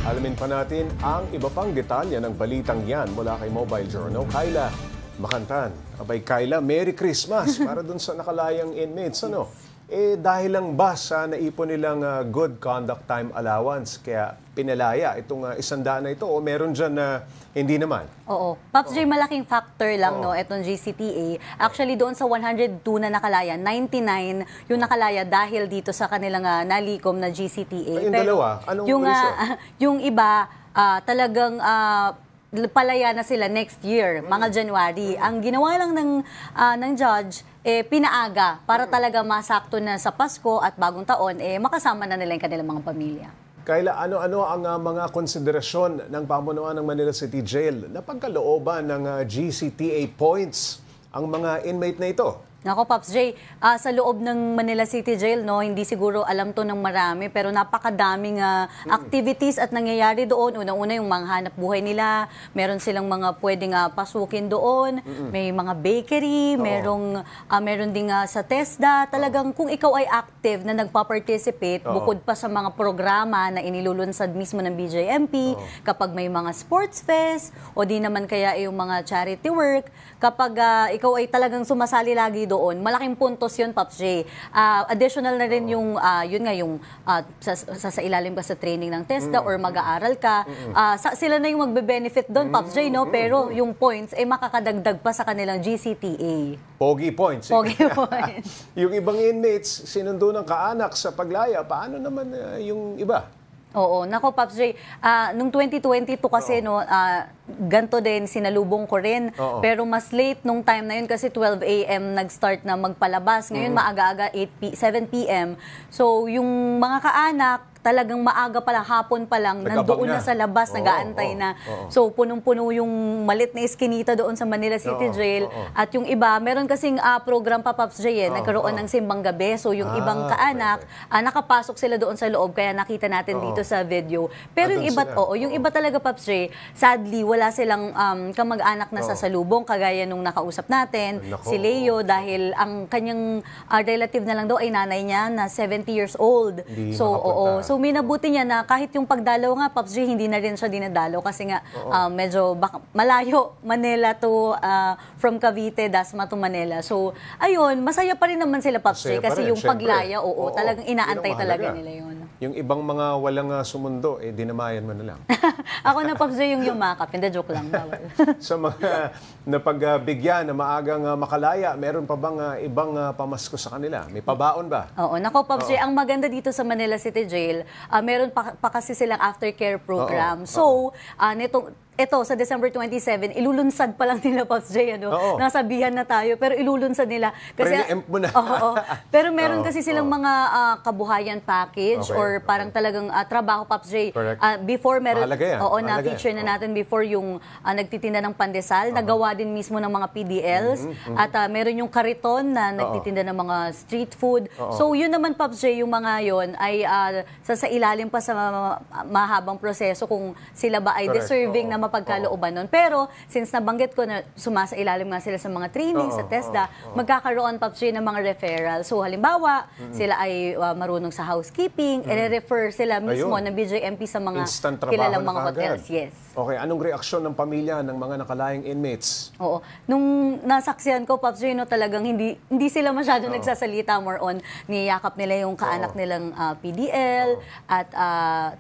Alamin pa natin ang iba pang detalye ng balitang yan mula kay Mobile Journal. Kayla Makantan. Abay Kayla, Merry Christmas para dun sa nakalayang inmates. Ano? Dahil lang ba sa naipon nilang good conduct time allowance kaya pinalaya itong 100 na ito o meron dyan na hindi naman? Oo. Pops J, malaking factor lang no itong GCTA. Actually doon sa 102 na nakalaya, 99 yung nakalaya dahil dito sa kanilang nalikom na GCTA. Yung dalawa, anong yung iba talagang palaya na sila next year, mga January. Ang ginawa lang ng judge, pinaaga para talaga masakto na sa Pasko at bagong taon, makasama na nila yung kanilang mga pamilya. Kayla, ano-ano ang mga konsiderasyon ng pamunuan ng Manila City Jail na pagkalooban ng GCTA points ang mga inmate na ito? Nako, Pops J, sa loob ng Manila City Jail, no, hindi siguro alam to ng marami, pero napakadaming activities at nangyayari doon. Unang-una yung mga hanap buhay nila, meron silang mga pwedeng pasukin doon, may mga bakery, meron ding sa TESDA. Talagang kung ikaw ay active na nagpa-participate, bukod pa sa mga programa na inilulunsad mismo ng BJMP, kapag may mga sports fest, o di naman kaya yung mga charity work, kapag ikaw ay talagang sumasali lagi doon, malaking puntos yun, Pops J. Additional na rin yung, yun nga, yung sa ilalim ka sa training ng TESDA or mag-aaral ka. Sila na yung magbe-benefit doon, Pops J, no? Pero yung points ay makakadagdag pa sa kanilang GCTA. Pogi points. Pogi points. Yung ibang inmates, sinundo ng kaanak sa paglaya, paano naman yung iba? Oo, nako Pops J, nung 2022 kasi no, ganto din sinalubong ko rin. Pero mas late nung time na yun kasi 12 AM nag-start na magpalabas. Ngayon maaga-aga 7 PM. So yung mga kaanak talagang maaga pa lang, hapon pa lang, nandoon na sa labas, nag-aantay na. So, punong-puno yung malit na iskinita doon sa Manila City Jail. At yung iba, meron kasing program pa, Pops J, nagkaroon ng simbang gabi. So, yung ibang kaanak, nakapasok sila doon sa loob, kaya nakita natin dito sa video. Pero yung iba, yung iba talaga, Pops J, sadly, wala silang kamag-anak na sasalubong, kagaya nung nakausap natin, si Leo, dahil ang kanyang relative na lang daw ay nanay niya na 70 years old. So, may nabuti niya na kahit yung pagdalaw nga, Pops J, hindi na rin siya dinadalaw kasi nga medyo malayo, Manila to, from Cavite, Dasma to Manila. So, ayun, masaya pa rin naman sila, Pops J, kasi yung paglaya, talagang inaantay talaga nila yun. Yung ibang mga walang sumundo, dinamayan mo na lang. Ako na, Pops J, yung yumakap. Hindi, joke lang, bawal. Sa mga napagbigyan na maagang makalaya, meron pa bang ibang pamasko sa kanila? May pabaon ba? Oo, nako, Pops J, ang maganda dito sa Manila City Jail, meron pa kasi silang aftercare program. So, ito, sa December 27, ilulunsad pa lang nila, Pops J, nasabihan na tayo, pero ilulunsad nila. Kasi, pre-empt mo na. Pero meron kasi silang mga kabuhayan package or parang talagang trabaho, Pops J. Before, meron, na-feature na natin before yung nagtitinda ng pandesal, nagawa din mismo ng mga PDLs, at meron yung kariton na nagtitinda ng mga street food. So, yun naman, Pops J, yung mga yun ay sa ilalim pa sa mahabang proseso kung sila ba ay deserving na mapagkalooban nun. Pero, since nabanggit ko na sumasa-ilalim nga sila sa mga training, sa TESDA, magkakaroon, Pops J, ng mga referral. So, halimbawa, sila ay marunong sa housekeeping, i-refer sila mismo ng BJMP sa mga kilalang mga hotels. Yes. Okay, anong reaksyon ng pamilya ng mga nakalayang inmates? Oo. Nung nasaksihan ko, Pops J, talagang hindi sila masyado nagsasalita, more on niyakap nila yung kaanak nilang PDL, at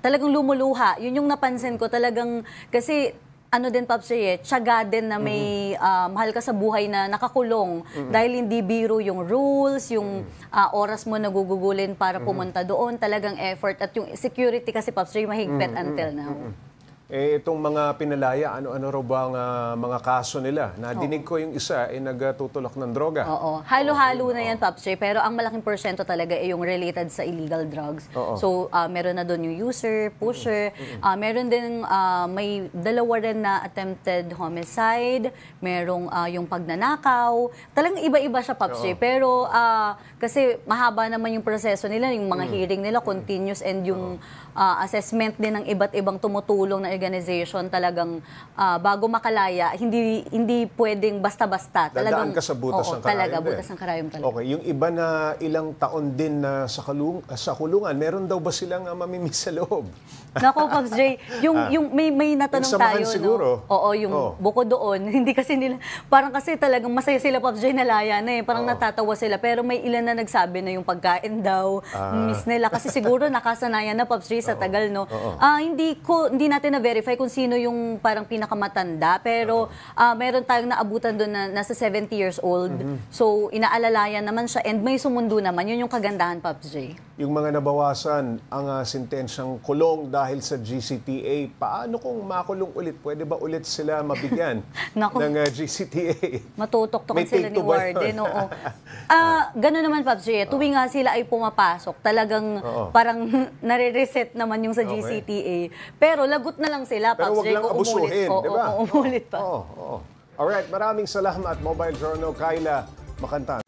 talagang lumuluha. Yun yung napansin ko talagang, kasi ano din, Pops J, tiyaga din na may mahal ka sa buhay na nakakulong dahil hindi biro yung rules, yung oras mo nagugugulin para pumunta doon, talagang effort, at yung security kasi, Pops J, mahigpit until now. Itong mga pinalaya, ano-ano raw ba ang mga kaso nila? Nadinig ko yung isa ay nagtutulak ng droga. Oo. Halo-halo na yan, Pops J, pero ang malaking porsyento talaga ay yung related sa illegal drugs. So, meron na doon yung user, pusher, meron din, may dalawa rin na attempted homicide, merong yung pagnanakaw. Talagang iba-iba siya, Pops J, pero kasi mahaba naman yung proseso nila, yung mga hearing nila, continuous, and yung assessment din ng iba't ibang tumutulong na organization talagang bago makalaya, hindi pwedeng basta-basta. Dadaan ka sa butas ng karayom talaga, din. butas ng karayom talaga. Okay, yung iba na ilang taon din na sa kulungan, meron daw ba silang mamimiss sa loob? Nako, Pops J, yung may natanong Yung samahan tayo, siguro. no? Oo, yung bukod doon, hindi kasi nila, parang kasi talagang masaya sila, Pops J, nalaya na eh. Parang natatawa sila. Pero may ilan na nagsabi na yung pagkain daw, miss nila. Kasi siguro nakasanayan na, Pops J, sa tagal, no? Hindi natin na-verify kung sino yung parang pinakamatanda. Pero meron tayong naabutan doon na nasa 70 years old. So, inaalalayan naman siya. And may sumundo naman. Yun yung kagandahan, Pops J. Yung mga nabawasan ang sentensyang kulong dahil sa GCTA, paano kung makulong ulit? Pwede ba ulit sila mabigyan ng GCTA? Matutoktokan May sila take ni two ba Warden, yun? oo. Gano'n naman, Pops J. Tuwing nga sila ay pumapasok, talagang parang nare-reset naman yung sa GCTA. Pero lagot na lang sila, Pero Pops wag J. lang abusuhin, di ba? Umulit pa. Alright, maraming salamat, Mobile Journal, Kyla Makantan.